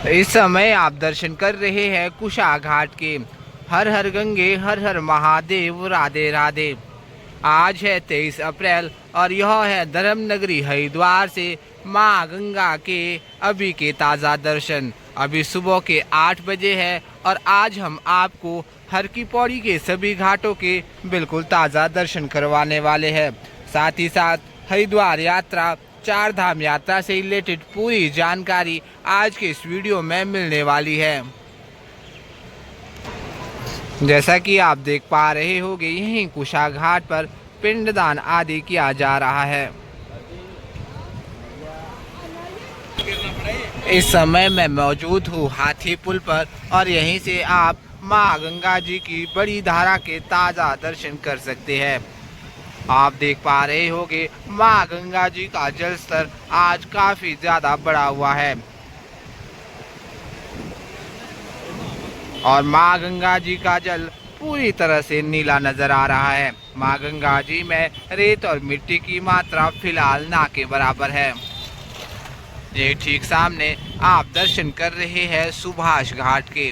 इस समय आप दर्शन कर रहे हैं कुशा घाट के। हर हर गंगे हर हर महादेव, राधे राधे। आज है 23 अप्रैल और यह है धर्म नगरी हरिद्वार से माँ गंगा के अभी के ताज़ा दर्शन। अभी सुबह के 8 बजे है और आज हम आपको हर की पौड़ी के सभी घाटों के बिल्कुल ताज़ा दर्शन करवाने वाले हैं। साथ ही साथ हरिद्वार यात्रा, चार धाम यात्रा से रिलेटेड पूरी जानकारी आज के इस वीडियो में मिलने वाली है। जैसा कि आप देख पा रहे होंगे, यहीं कुशा घाट पर पिंडदान आदि किया जा रहा है। इस समय मैं मौजूद हूँ हाथी पुल पर और यहीं से आप माँ गंगा जी की बड़ी धारा के ताज़ा दर्शन कर सकते हैं। आप देख पा रहे होंगे माँ गंगा जी का जल स्तर आज काफ़ी ज़्यादा बढ़ा हुआ है और माँ गंगा जी का जल पूरी तरह से नीला नजर आ रहा है। माँ गंगा जी में रेत और मिट्टी की मात्रा फिलहाल ना के बराबर है। ये ठीक सामने आप दर्शन कर रहे हैं सुभाष घाट के।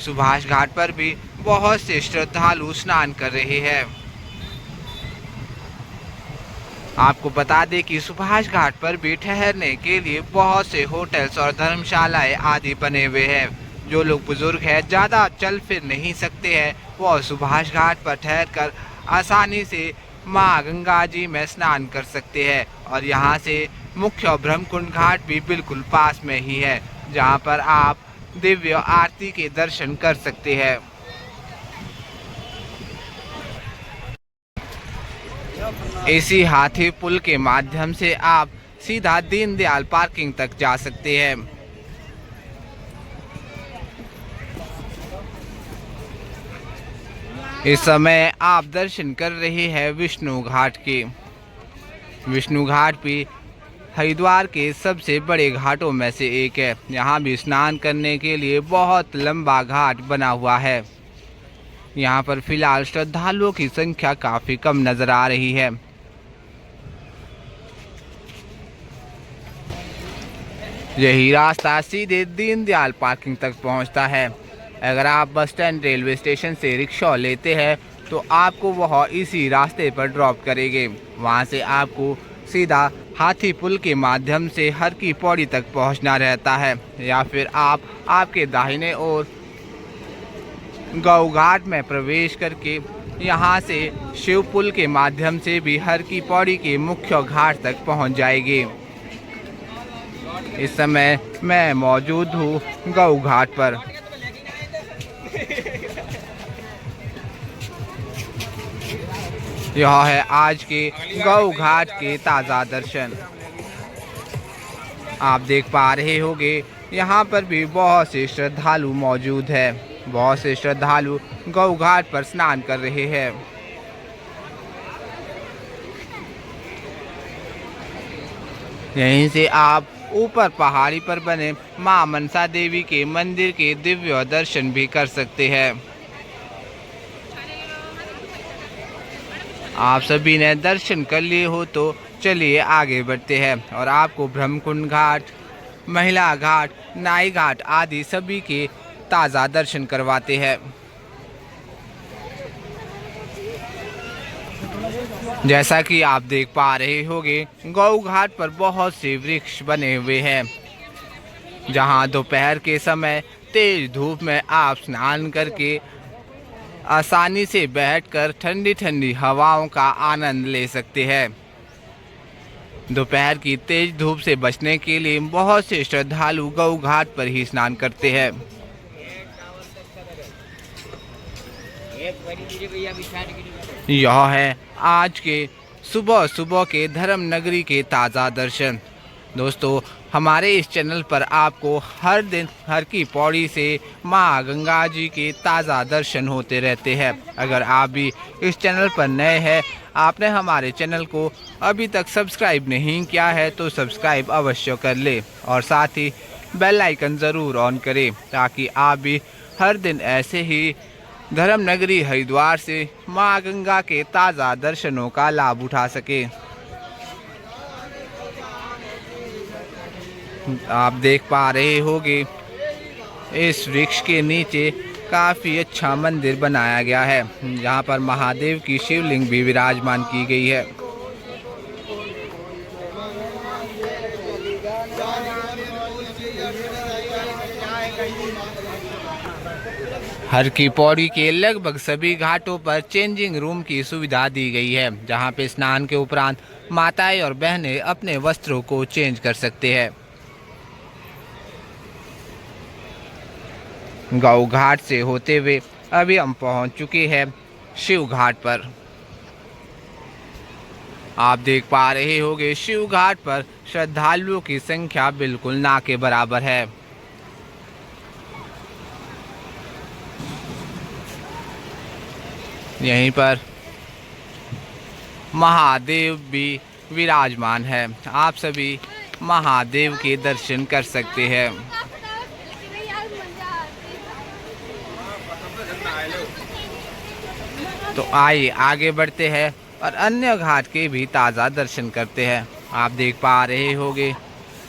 सुभाष घाट पर भी बहुत से श्रद्धालु स्नान कर रहे हैं। आपको बता दें कि सुभाष घाट पर भी ठहरने के लिए बहुत से होटल्स और धर्मशालाएं आदि बने हुए हैं। जो लोग बुजुर्ग हैं, ज़्यादा चल फिर नहीं सकते हैं, वो सुभाष घाट पर ठहरकर आसानी से माँ गंगा जी में स्नान कर सकते हैं। और यहाँ से मुख्य ब्रह्मकुंड घाट भी बिल्कुल पास में ही है, जहाँ पर आप दिव्य आरती के दर्शन कर सकते हैं। इसी हाथी पुल के माध्यम से आप सीधा दीनदयाल पार्किंग तक जा सकते हैं। इस समय आप दर्शन कर रहे हैं विष्णु घाट के। विष्णु घाट भी हरिद्वार के सबसे बड़े घाटों में से एक है। यहाँ भी स्नान करने के लिए बहुत लंबा घाट बना हुआ है। यहाँ पर फिलहाल श्रद्धालुओं की संख्या काफ़ी कम नज़र आ रही है। यही रास्ता सीधे दीनदयाल पार्किंग तक पहुँचता है। अगर आप बस स्टैंड रेलवे स्टेशन से रिक्शा लेते हैं तो आपको वह इसी रास्ते पर ड्रॉप करेंगे। वहाँ से आपको सीधा हाथी पुल के माध्यम से हर की पौड़ी तक पहुँचना रहता है, या फिर आप आपके दाहिने ओर गौ घाट में प्रवेश करके यहाँ से शिव पुल के माध्यम से भी हर की पौड़ी के मुख्य घाट तक पहुँच जाएंगे। इस समय मैं मौजूद हूँ गौ घाट पर। यह है आज के गौ घाट के ताज़ा दर्शन। आप देख पा रहे होंगे यहाँ पर भी बहुत से श्रद्धालु मौजूद है। बहुत से श्रद्धालु गौ घाट पर स्नान कर रहे हैं। यहीं से आप ऊपर पहाड़ी पर बने मां मनसा देवी के मंदिर के दिव्य दर्शन भी कर सकते हैं। आप सभी ने दर्शन कर लिए हो तो चलिए आगे बढ़ते हैं और आपको ब्रह्मकुंड घाट, महिला घाट, नाई घाट आदि सभी के ताज़ा दर्शन करवाते हैं। जैसा कि आप देख पा रहे होंगे, गौ घाट पर बहुत से वृक्ष बने हुए हैं, जहां दोपहर के समय तेज धूप में आप स्नान करके आसानी से बैठकर ठंडी ठंडी हवाओं का आनंद ले सकते हैं। दोपहर की तेज धूप से बचने के लिए बहुत से श्रद्धालु गौ घाट पर ही स्नान करते हैं। यह है आज के सुबह सुबह के धर्म नगरी के ताज़ा दर्शन। दोस्तों, हमारे इस चैनल पर आपको हर दिन हर की पौड़ी से माँ गंगा जी के ताज़ा दर्शन होते रहते हैं। अगर आप भी इस चैनल पर नए हैं, आपने हमारे चैनल को अभी तक सब्सक्राइब नहीं किया है तो सब्सक्राइब अवश्य कर ले और साथ ही बेल आइकन ज़रूर ऑन करें, ताकि आप भी हर दिन ऐसे ही धर्म नगरी हरिद्वार से माँ गंगा के ताज़ा दर्शनों का लाभ उठा सके। आप देख पा रहे होंगे इस वृक्ष के नीचे काफ़ी अच्छा मंदिर बनाया गया है, जहाँ पर महादेव की शिवलिंग भी विराजमान की गई है। हर की पौड़ी के लगभग सभी घाटों पर चेंजिंग रूम की सुविधा दी गई है, जहां पे स्नान के उपरांत माताएं और बहनें अपने वस्त्रों को चेंज कर सकते हैं। गौ घाट से होते हुए अभी हम पहुंच चुके हैं शिव घाट पर। आप देख पा रहे होंगे शिव घाट पर श्रद्धालुओं की संख्या बिल्कुल ना के बराबर है। यहीं पर महादेव भी विराजमान है। आप सभी महादेव के दर्शन कर सकते हैं। तो आइए आगे बढ़ते हैं और अन्य घाट के भी ताज़ा दर्शन करते हैं। आप देख पा रहे होंगे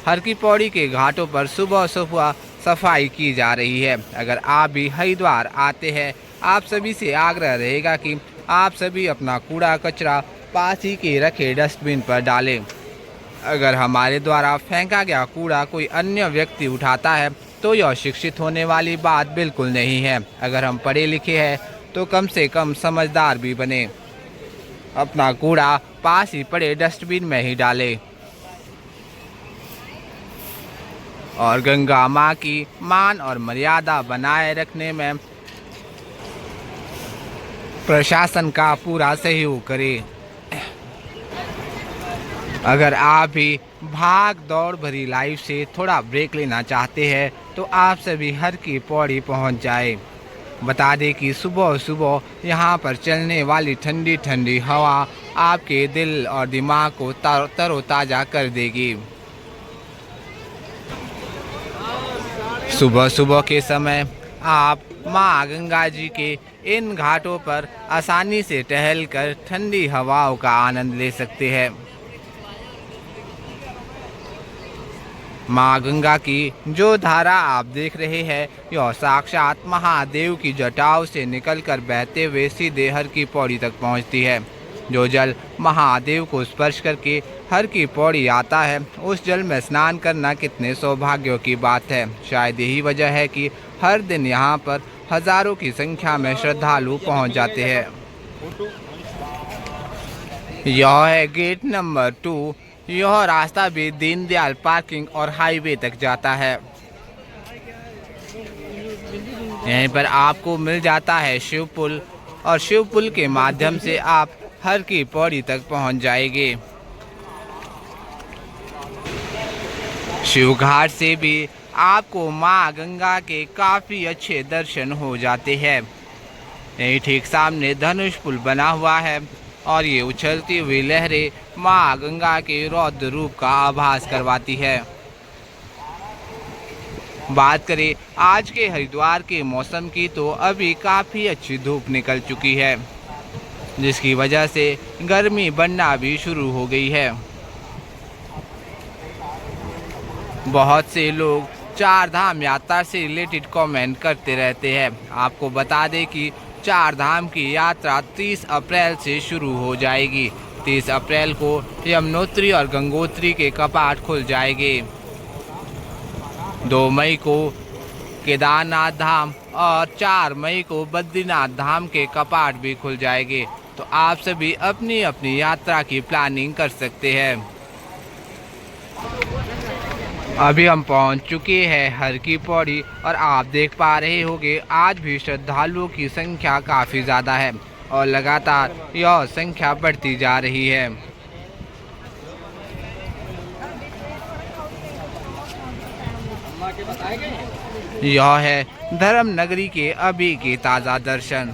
हर की पौड़ी के घाटों पर सुबह सुबह सफाई की जा रही है। अगर आप भी हरिद्वार आते हैं, आप सभी से आग्रह रहेगा कि आप सभी अपना कूड़ा कचरा पास ही के रखे डस्टबिन पर डालें। अगर हमारे द्वारा फेंका गया कूड़ा कोई अन्य व्यक्ति उठाता है तो यह शिक्षित होने वाली बात बिल्कुल नहीं है। अगर हम पढ़े लिखे हैं तो कम से कम समझदार भी बने, अपना कूड़ा पास ही पड़े डस्टबिन में ही डालें और गंगा माँ की मान और मर्यादा बनाए रखने में प्रशासन का पूरा सहयोग करें। अगर आप भी भाग दौड़ भरी लाइफ से थोड़ा ब्रेक लेना चाहते हैं तो आप सभी हर की पौड़ी पहुंच जाए। बता दें कि सुबह सुबह यहाँ पर चलने वाली ठंडी ठंडी हवा आपके दिल और दिमाग को तरोताज़ा कर देगी। सुबह सुबह के समय आप माँ गंगा जी के इन घाटों पर आसानी से टहलकर ठंडी हवाओं का आनंद ले सकते हैं। माँ गंगा की जो धारा आप देख रहे हैं, यह साक्षात महादेव की जटाओं से निकलकर बहते हुए सीधे हर की पौड़ी तक पहुँचती है। जो जल महादेव को स्पर्श करके हर की पौड़ी आता है, उस जल में स्नान करना कितने सौभाग्यों की बात है। शायद यही वजह है कि हर दिन यहाँ पर हजारों की संख्या में श्रद्धालु पहुँच जाते हैं। यह है गेट नंबर 2। यह रास्ता भी दीनदयाल पार्किंग और हाईवे तक जाता है। यहीं पर आपको मिल जाता है शिव पुल और शिव पुल के माध्यम से आप हर की पौड़ी तक पहुंच जाएंगे। शिव घाट से भी आपको मां गंगा के काफ़ी अच्छे दर्शन हो जाते हैं। यही ठीक सामने धनुष पुल बना हुआ है और ये उछलती हुई लहरें मां गंगा के रौद्र रूप का आभास करवाती है। बात करें आज के हरिद्वार के मौसम की तो अभी काफ़ी अच्छी धूप निकल चुकी है, जिसकी वजह से गर्मी बढ़ना भी शुरू हो गई है। बहुत से लोग चार धाम यात्रा से रिलेटेड कमेंट करते रहते हैं। आपको बता दें कि चार धाम की यात्रा 30 अप्रैल से शुरू हो जाएगी। 30 अप्रैल को यमुनोत्री और गंगोत्री के कपाट खुल जाएंगे। 2 मई को केदारनाथ धाम और 4 मई को बद्रीनाथ धाम के कपाट भी खुल जाएंगे। तो आप सभी अपनी अपनी यात्रा की प्लानिंग कर सकते हैं। अभी हम पहुंच चुके हैं हर की पौड़ी और आप देख पा रहे होंगे आज भी श्रद्धालुओं की संख्या काफ़ी ज़्यादा है और लगातार यह संख्या बढ़ती जा रही है। यह है धर्म नगरी के अभी के ताज़ा दर्शन।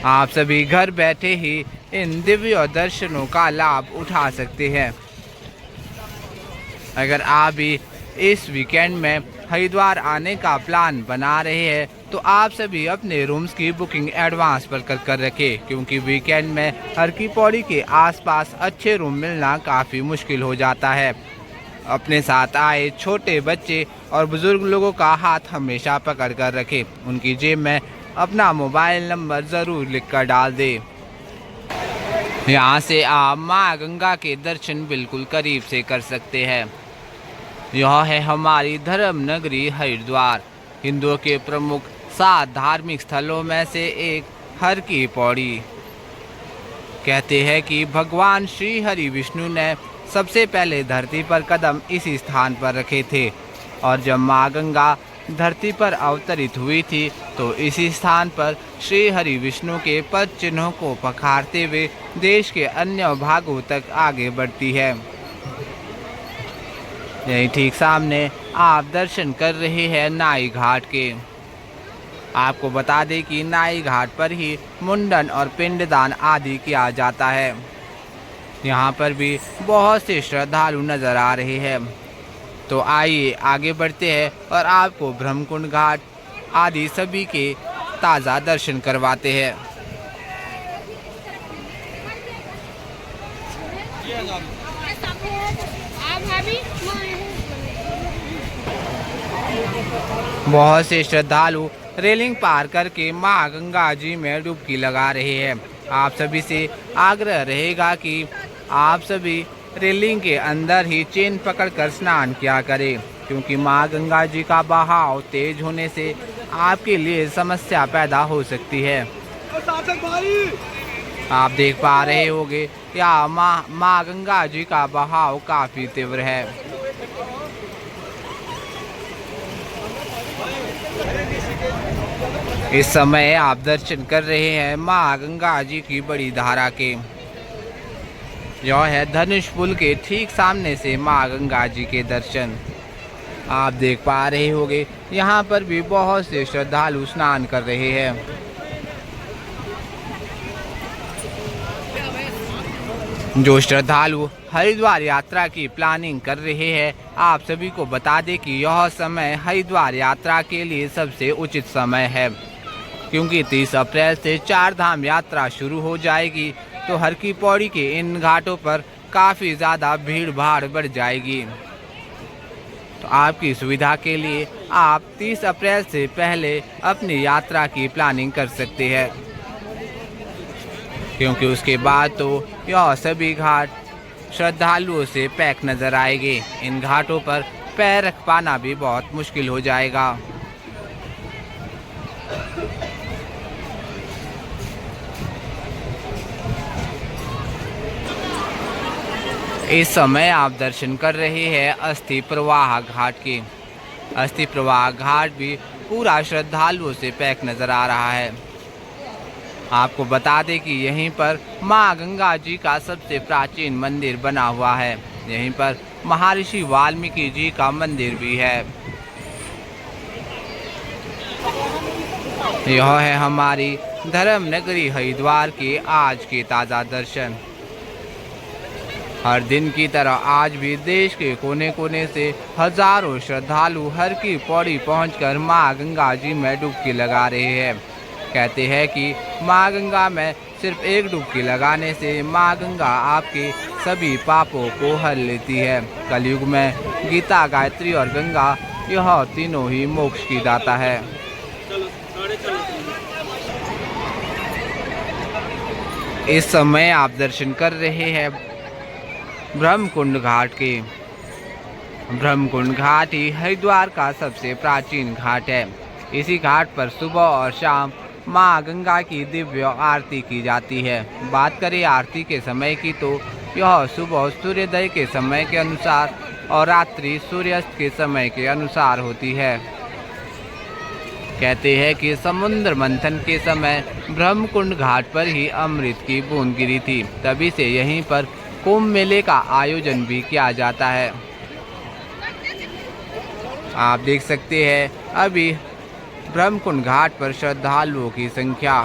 आप सभी घर बैठे ही इन दिव्य दर्शनों का लाभ उठा सकते हैं। अगर आप भी इस वीकेंड में हरिद्वार आने का प्लान बना रहे हैं तो आप सभी अपने रूम्स की बुकिंग एडवांस पर कर रखें, क्योंकि वीकेंड में हर की पौड़ी के आसपास अच्छे रूम मिलना काफ़ी मुश्किल हो जाता है। अपने साथ आए छोटे बच्चे और बुजुर्ग लोगों का हाथ हमेशा पकड़ कर रखें। उनकी जेब में अपना मोबाइल नंबर ज़रूर लिख कर डाल दें। यहाँ से आप माँ गंगा के दर्शन बिल्कुल करीब से कर सकते हैं। यह है हमारी धर्म नगरी हरिद्वार, हिंदुओं के प्रमुख 7 धार्मिक स्थलों में से एक हर की पौड़ी। कहते हैं कि भगवान श्री हरि विष्णु ने सबसे पहले धरती पर कदम इसी स्थान पर रखे थे, और जब माँ गंगा धरती पर अवतरित हुई थी तो इसी स्थान पर श्री हरि विष्णु के पद चिन्हों को पखारते हुए देश के अन्य भागों तक आगे बढ़ती है। यही ठीक सामने आप दर्शन कर रहे हैं नाई घाट के। आपको बता दें कि नाई घाट पर ही मुंडन और पिंडदान आदि किया जाता है। यहाँ पर भी बहुत से श्रद्धालु नजर आ रहे हैं। तो आइए आगे बढ़ते हैं और आपको ब्रह्मकुंड घाट आदि सभी के ताज़ा दर्शन करवाते हैं। बहुत से श्रद्धालु रेलिंग पार करके माँ गंगा जी में डुबकी लगा रहे हैं। आप सभी से आग्रह रहेगा कि आप सभी रेलिंग के अंदर ही चेन पकड़कर स्नान किया करें, क्योंकि माँ गंगा जी का बहाव तेज होने से आपके लिए समस्या पैदा हो सकती है। आप देख पा रहे होंगे या माँ गंगा जी का बहाव काफी तीव्र है। इस समय आप दर्शन कर रहे हैं माँ गंगा जी की बड़ी धारा के। यह है धनुष पुल के ठीक सामने से माँ गंगा जी के दर्शन। आप देख पा रहे होंगे यहाँ पर भी बहुत से श्रद्धालु स्नान कर रहे हैं। जो श्रद्धालु हरिद्वार यात्रा की प्लानिंग कर रहे हैं, आप सभी को बता दें कि यह समय हरिद्वार यात्रा के लिए सबसे उचित समय है, क्योंकि 30 अप्रैल से 4 धाम यात्रा शुरू हो जाएगी तो हर की पौड़ी के इन घाटों पर काफ़ी ज़्यादा भीड़ भाड़ बढ़ जाएगी। तो आपकी सुविधा के लिए आप 30 अप्रैल से पहले अपनी यात्रा की प्लानिंग कर सकते हैं, क्योंकि उसके बाद तो यह सभी घाट श्रद्धालुओं से पैक नजर आएंगे। इन घाटों पर पैर रख पाना भी बहुत मुश्किल हो जाएगा। इस समय आप दर्शन कर रहे हैं अस्थि प्रवाह घाट के। अस्थि प्रवाह घाट भी पूरा श्रद्धालुओं से पैक नजर आ रहा है। आपको बता दें कि यहीं पर माँ गंगा जी का सबसे प्राचीन मंदिर बना हुआ है। यहीं पर महर्षि वाल्मीकि जी का मंदिर भी है। यह है हमारी धर्म नगरी हरिद्वार के आज के ताज़ा दर्शन। हर दिन की तरह आज भी देश के कोने कोने से हजारों श्रद्धालु हर की पौड़ी पहुंचकर माँ गंगा जी में डुबकी लगा रहे हैं। कहते हैं कि माँ गंगा में सिर्फ एक डुबकी लगाने से माँ गंगा आपके सभी पापों को हर लेती है। कलयुग में गीता, गायत्री और गंगा यह तीनों ही मोक्ष की दाता है। इस समय आप दर्शन कर रहे हैं ब्रह्मकुंड घाट के। ब्रह्मकुंड घाट ही हरिद्वार का सबसे प्राचीन घाट है। इसी घाट पर सुबह और शाम माँ गंगा की दिव्य आरती की जाती है। बात करें आरती के समय की तो यह सुबह सूर्योदय के समय के अनुसार और रात्रि सूर्यास्त के समय के अनुसार होती है। कहते हैं कि समुद्र मंथन के समय ब्रह्मकुंड घाट पर ही अमृत की बूंद गिरी थी, तभी से यहीं पर कुंभ मेले का आयोजन भी किया जाता है। आप देख सकते हैं अभी ब्रह्मकुंड घाट पर श्रद्धालुओं की संख्या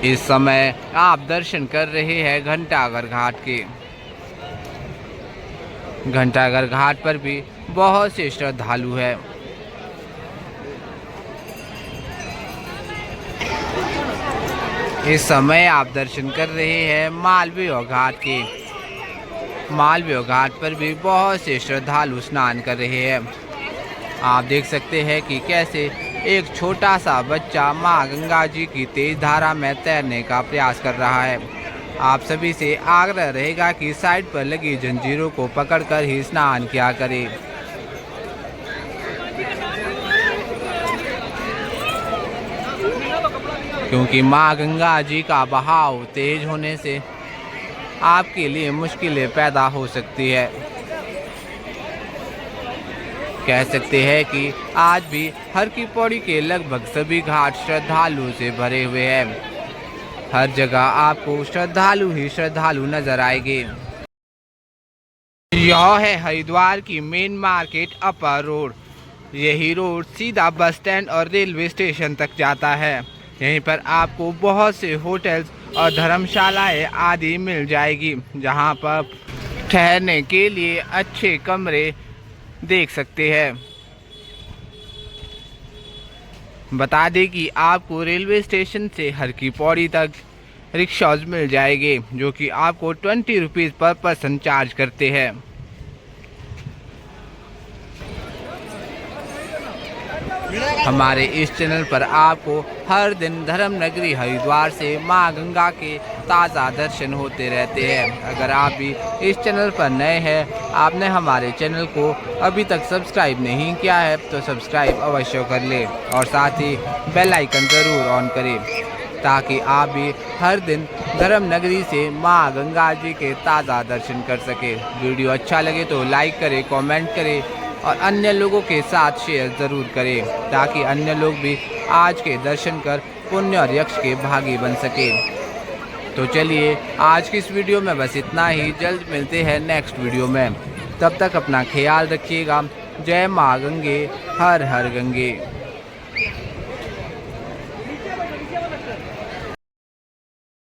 इस समय आप दर्शन कर रहे हैं घंटाघर घाट के। घंटाघर घाट पर भी बहुत से श्रद्धालु हैं। इस समय आप दर्शन कर रहे हैं मालवीय घाट के। मालवीय घाट पर भी बहुत से श्रद्धालु स्नान कर रहे हैं। आप देख सकते हैं कि कैसे एक छोटा सा बच्चा मां गंगा जी की तेज धारा में तैरने का प्रयास कर रहा है। आप सभी से आग्रह रहेगा कि साइड पर लगी जंजीरों को पकड़कर ही स्नान किया करें। क्योंकि मां गंगा जी का बहाव तेज होने से आपके लिए मुश्किलें पैदा हो सकती है। कह सकते हैं कि आज भी हर की पौड़ी के लगभग सभी घाट श्रद्धालुओं से भरे हुए हैं। हर जगह आपको श्रद्धालु ही श्रद्धालु नजर आएंगे। यह है हरिद्वार की मेन मार्केट अपर रोड। यही रोड सीधा बस स्टैंड और रेलवे स्टेशन तक जाता है। यहीं पर आपको बहुत से होटल्स और धर्मशालाएं आदि मिल जाएगी, जहां पर ठहरने के लिए अच्छे कमरे देख सकते हैं। बता दें कि आपको रेलवे स्टेशन से हर की पौड़ी तक रिक्शाज मिल जाएंगे, जो कि आपको 20 रुपीज़ पर पर्सन चार्ज करते हैं। हमारे इस चैनल पर आपको हर दिन धर्म नगरी हरिद्वार से मां गंगा के ताज़ा दर्शन होते रहते हैं। अगर आप भी इस चैनल पर नए हैं, आपने हमारे चैनल को अभी तक सब्सक्राइब नहीं किया है, तो सब्सक्राइब अवश्य कर लें और साथ ही बेल आइकन ज़रूर ऑन करें, ताकि आप भी हर दिन धर्म नगरी से मां गंगा जी के ताज़ा दर्शन कर सके। वीडियो अच्छा लगे तो लाइक करें, कमेंट करें और अन्य लोगों के साथ शेयर ज़रूर करें, ताकि अन्य लोग भी आज के दर्शन कर पुण्य और यक्ष के भागी बन सके। तो चलिए आज की इस वीडियो में बस इतना ही। जल्द मिलते हैं नेक्स्ट वीडियो में। तब तक अपना ख्याल रखिएगा। जय माँ गंगे, हर हर गंगे।